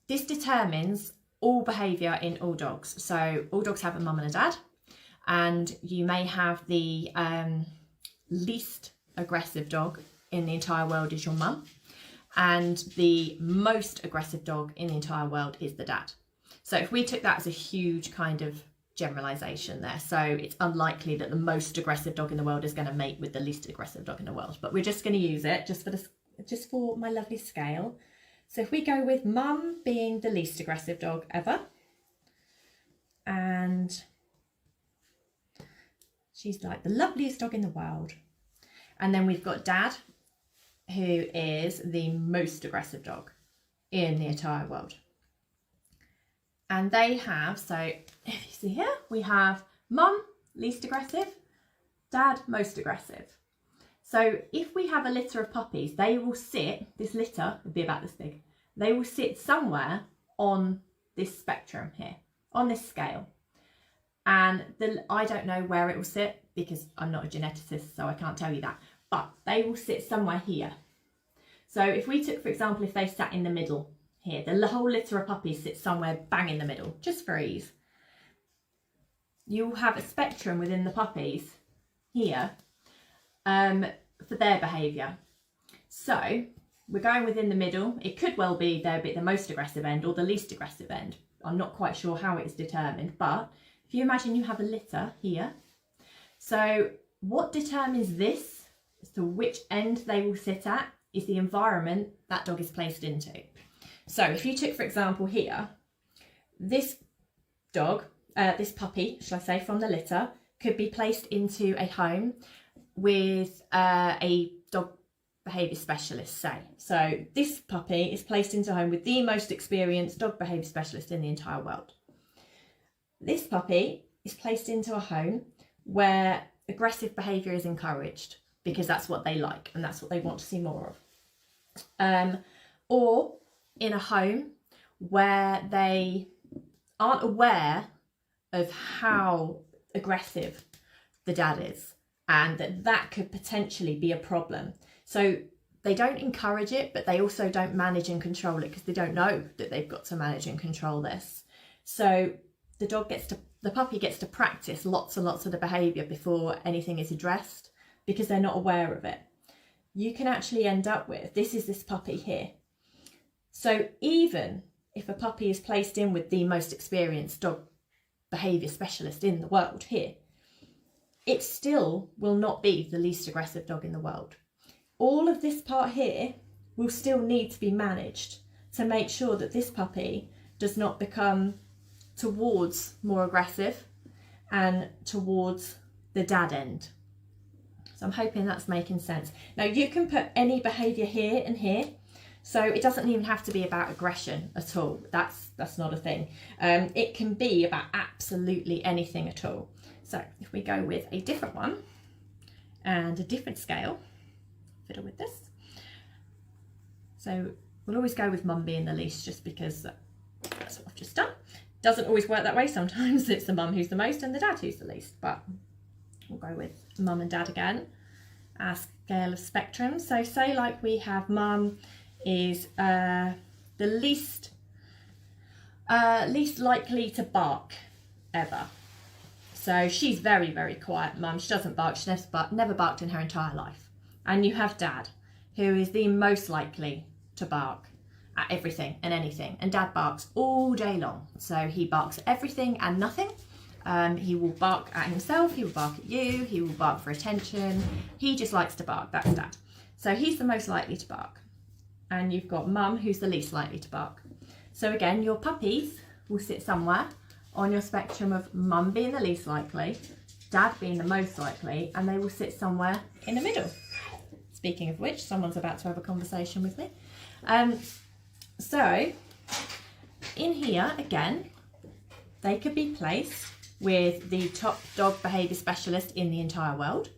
this determines all behaviour in all dogs. So all dogs have a mum and a dad, and you may have the least aggressive dog in the entire world is your mum, and the most aggressive dog in the entire world is the dad. So if we took that as a huge kind of generalization there, so it's unlikely that the most aggressive dog in the world is going to mate with the least aggressive dog in the world, but we're just going to use it just for my lovely scale. So if we go with mum being the least aggressive dog ever, and she's like the loveliest dog in the world, and then we've got dad, who is the most aggressive dog in the entire world. And they have, so if you see here, we have mum, least aggressive, dad, most aggressive. So if we have a litter of puppies, they will sit, this litter would be about this big, they will sit somewhere on this spectrum here, on this scale. And I don't know where it will sit because I'm not a geneticist, so I can't tell you that, but they will sit somewhere here. So if we took, for example, if they sat in the middle here, the whole litter of puppies sits somewhere bang in the middle, just for ease. You'll have a spectrum within the puppies here for their behaviour. So we're going within the middle. It could well be they're a bit the most aggressive end or the least aggressive end. I'm not quite sure how it is determined, but if you imagine you have a litter here, so what determines this as to which end they will sit at is the environment that dog is placed into. So if you took, for example, here, this dog, this puppy, shall I say, from the litter, could be placed into a home with a dog behaviour specialist, say. So this puppy is placed into a home with the most experienced dog behaviour specialist in the entire world. This puppy is placed into a home where aggressive behaviour is encouraged because that's what they like and that's what they want to see more of. Or in a home where they aren't aware of how aggressive the dad is and that could potentially be a problem. So they don't encourage it, but they also don't manage and control it because they don't know that they've got to manage and control this. So the puppy gets to practice lots and lots of the behaviour before anything is addressed because they're not aware of it. You can actually end up with, this is this puppy here. So even if a puppy is placed in with the most experienced dog behaviour specialist in the world here, it still will not be the least aggressive dog in the world. All of this part here will still need to be managed to make sure that this puppy does not become towards more aggressive and towards the dad end. So I'm hoping that's making sense. Now you can put any behaviour here and here. So it doesn't even have to be about aggression at all. That's not a thing. It can be about absolutely anything at all. So if we go with a different one and a different scale, fiddle with this. So we'll always go with mum being the least just because that's what I've just done. Doesn't always work that way. Sometimes it's the mum who's the most and the dad who's the least, but we'll go with mum and dad again as scale of spectrum. So say like we have mum is the least likely to bark ever. So she's very, very quiet mum. She doesn't bark. She never barked in her entire life. And you have dad, who is the most likely to bark at everything and anything. And dad barks all day long. So he barks at everything and nothing. He will bark at himself. He will bark at you. He will bark for attention. He just likes to bark. That's dad. So he's the most likely to bark. And you've got mum, who's the least likely to bark. So again, your puppies will sit somewhere on your spectrum of mum being the least likely, dad being the most likely, and they will sit somewhere in the middle. Speaking of which, someone's about to have a conversation with me. So in here, again, they could be placed with the top dog behaviour specialist in the entire world.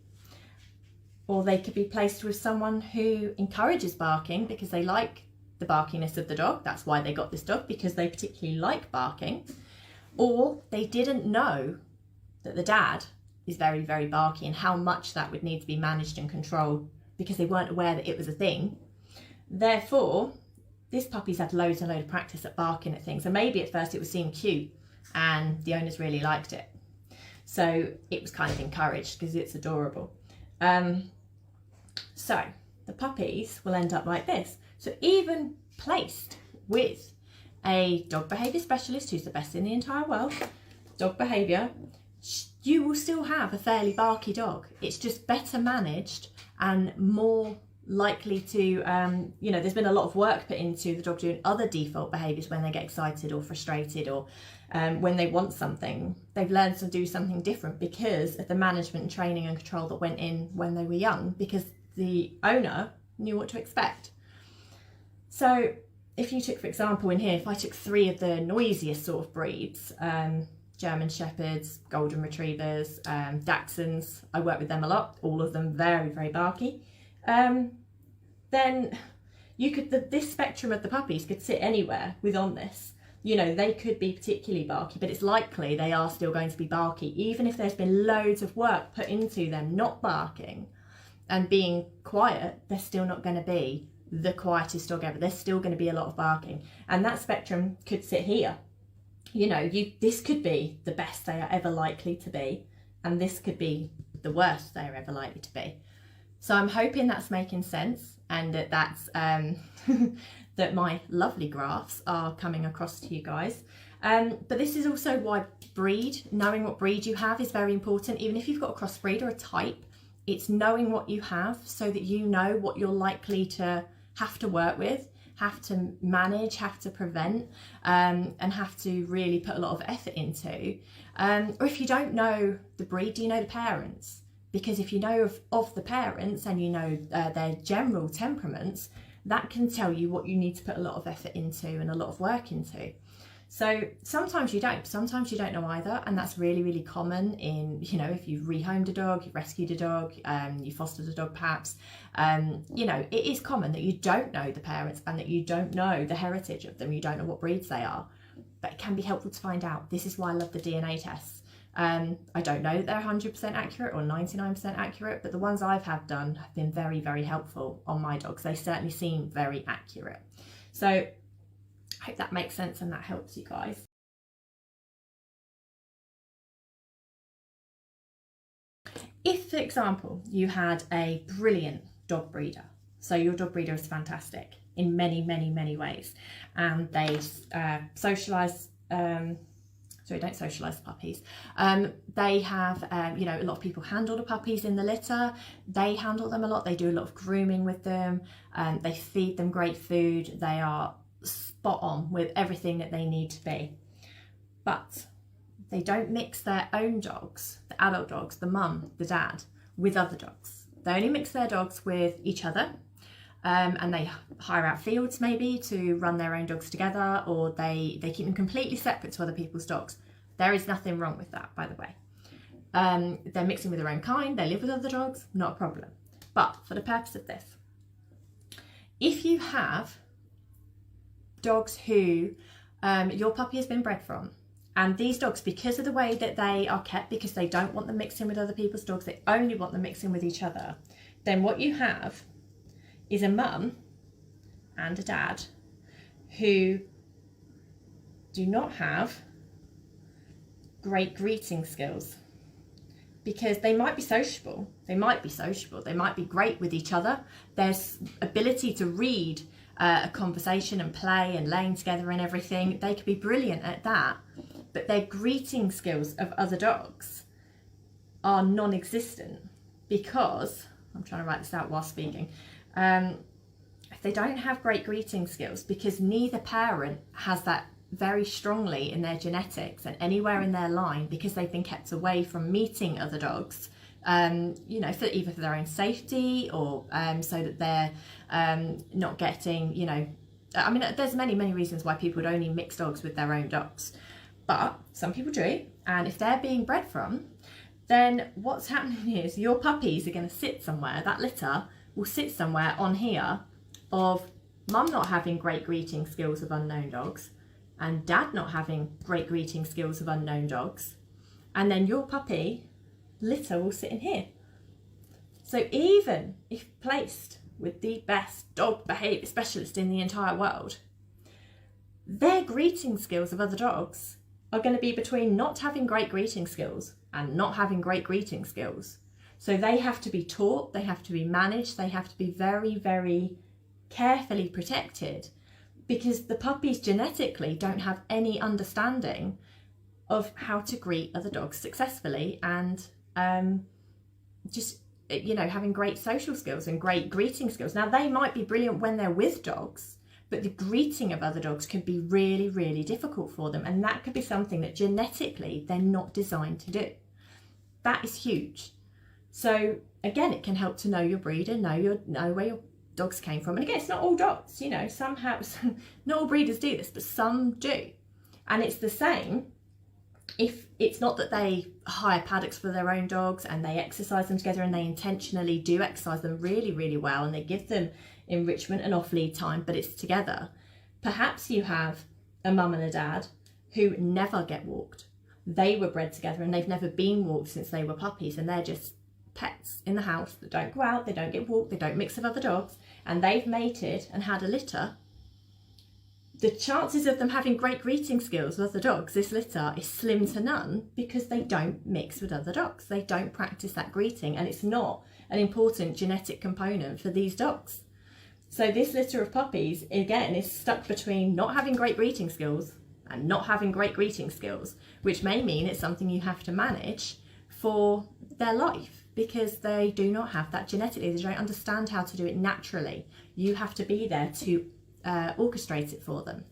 Or they could be placed with someone who encourages barking because they like the barkiness of the dog. That's why they got this dog, because they particularly like barking. Or they didn't know that the dad is very, very barky and how much that would need to be managed and controlled because they weren't aware that it was a thing. Therefore, this puppy's had loads and loads of practice at barking at things, and maybe at first it was seemed cute and the owners really liked it, so it was kind of encouraged because it's adorable. So the puppies will end up like this. So even placed with a dog behaviour specialist who's the best in the entire world, dog behaviour, you will still have a fairly barky dog. It's just better managed and more likely to, you know, there's been a lot of work put into the dog doing other default behaviours when they get excited or frustrated, or when they want something. They've learned to do something different because of the management and training and control that went in when they were young, because the owner knew what to expect. So if you took, for example, in here, if I took 3 of the noisiest sort of breeds, German Shepherds, Golden Retrievers, Dachshunds, I work with them a lot, all of them very, very barky, then you could, this spectrum of the puppies could sit anywhere within this. You know, they could be particularly barky, but it's likely they are still going to be barky, even if there's been loads of work put into them not barking and being quiet. They're still not going to be the quietest dog ever. There's still going to be a lot of barking, and that spectrum could sit here. You know, this could be the best they are ever likely to be, and this could be the worst they are ever likely to be. So I'm hoping that's making sense, and that's that my lovely graphs are coming across to you guys. But this is also why knowing what breed you have is very important. Even if you've got a crossbreed or a type, it's knowing what you have so that you know what you're likely to have to work with, have to manage, have to prevent, and have to really put a lot of effort into. Or if you don't know the breed, do you know the parents? Because if you know of the parents and you know their general temperaments, that can tell you what you need to put a lot of effort into and a lot of work into. So sometimes you don't know either, and that's really, really common in, you know, if you've rehomed a dog, you've rescued a dog, you fostered a dog perhaps, you know, it is common that you don't know the parents and that you don't know the heritage of them, you don't know what breeds they are, but it can be helpful to find out. This is why I love the DNA tests. I don't know that they're 100% accurate or 99% accurate, but the ones I've had done have been very, very helpful on my dogs. They certainly seem very accurate. So I hope that makes sense and that helps you guys. If, for example, you had a brilliant dog breeder, so your dog breeder is fantastic in many, many, many ways, and they socialise, sorry, don't socialise the puppies. They have, you know, a lot of people handle the puppies in the litter. They handle them a lot. They do a lot of grooming with them. They feed them great food. They are spot on with everything that they need to be. But they don't mix their own dogs, the adult dogs, the mum, the dad, with other dogs. They only mix their dogs with each other. And they hire out fields maybe to run their own dogs together, or they keep them completely separate to other people's dogs. There is nothing wrong with that, by the way. They're mixing with their own kind, they live with other dogs, not a problem. But for the purpose of this, if you have dogs who your puppy has been bred from, and these dogs, because of the way that they are kept, because they don't want them mixing with other people's dogs, they only want them mixing with each other, then what you have is a mum and a dad who do not have great greeting skills, because they might be sociable, they might be great with each other, there's ability to read a conversation and play and laying together and everything, they could be brilliant at that, but their greeting skills of other dogs are non-existent, because, I'm trying to write this out while speaking, they don't have great greeting skills because neither parent has that very strongly in their genetics and anywhere in their line, because they've been kept away from meeting other dogs, you know, for either for their own safety or so that they're not getting, you know, I mean, there's many reasons why people would only mix dogs with their own dogs, but some people do, and if they're being bred from, then what's happening is your puppies are going to sit somewhere, that litter will sit somewhere on here of mum not having great greeting skills of unknown dogs and dad not having great greeting skills of unknown dogs, and then your puppy litter will sit in here. So even if placed with the best dog behaviour specialist in the entire world, their greeting skills of other dogs are going to be between not having great greeting skills and not having great greeting skills. So they have to be taught, they have to be managed, they have to be very, very carefully protected, because the puppies genetically don't have any understanding of how to greet other dogs successfully, and just, you know, having great social skills and great greeting skills. Now, they might be brilliant when they're with dogs, but the greeting of other dogs can be really, really difficult for them, and that could be something that genetically they're not designed to do. That is huge. So again, it can help to know your breeder, know where your dogs came from. And again, it's not all dogs, you know, not all breeders do this, but some do. And it's the same if it's not that they hire paddocks for their own dogs and they exercise them together, and they intentionally do exercise them really, really well, and they give them enrichment and off lead time, but it's together. Perhaps you have a mum and a dad who never get walked. They were bred together and they've never been walked since they were puppies, and they're just pets in the house that don't go out, they don't get walked, they don't mix with other dogs, and they've mated and had a litter. The chances of them having great greeting skills with other dogs, this litter, is slim to none, because they don't mix with other dogs. They don't practice that greeting, and it's not an important genetic component for these dogs. So this litter of puppies, again, is stuck between not having great greeting skills and not having great greeting skills, which may mean it's something you have to manage for their life, because they do not have that genetically. They don't understand how to do it naturally. You have to be there to orchestrate it for them.